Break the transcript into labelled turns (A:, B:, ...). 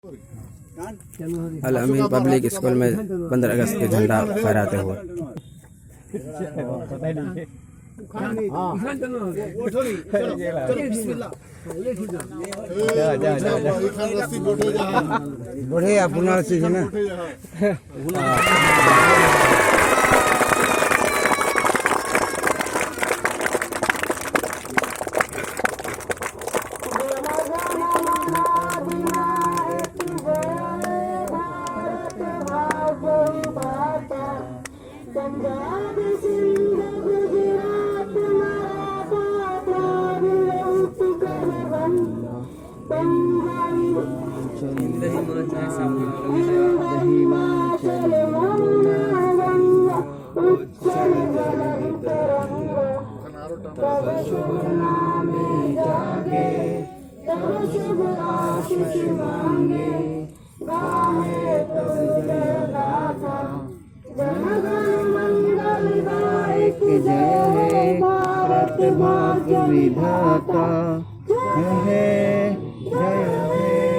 A: अल अमीन public school में 15 अगस्त के झंडा फहराते हुए।
B: बढ़े अपना चीज ना भाग्य विधाता है जय है।